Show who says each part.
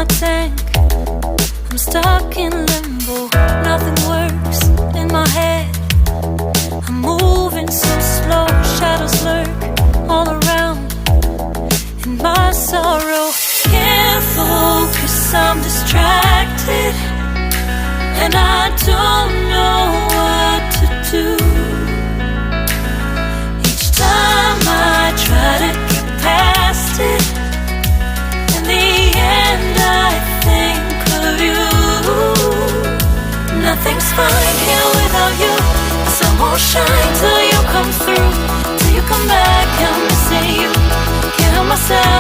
Speaker 1: my tank. I'm stuck in limbo, nothing works in my head. I'm moving so slow, shadows lurk all around. In my sorrow, can't focus, I'm distracted, and I don't know what to do. Each time I try to get past it, in the end I think of you. Nothing's fine here without you. The sun won't shine till you come through, till you come back. I'm missing you, can't help myself.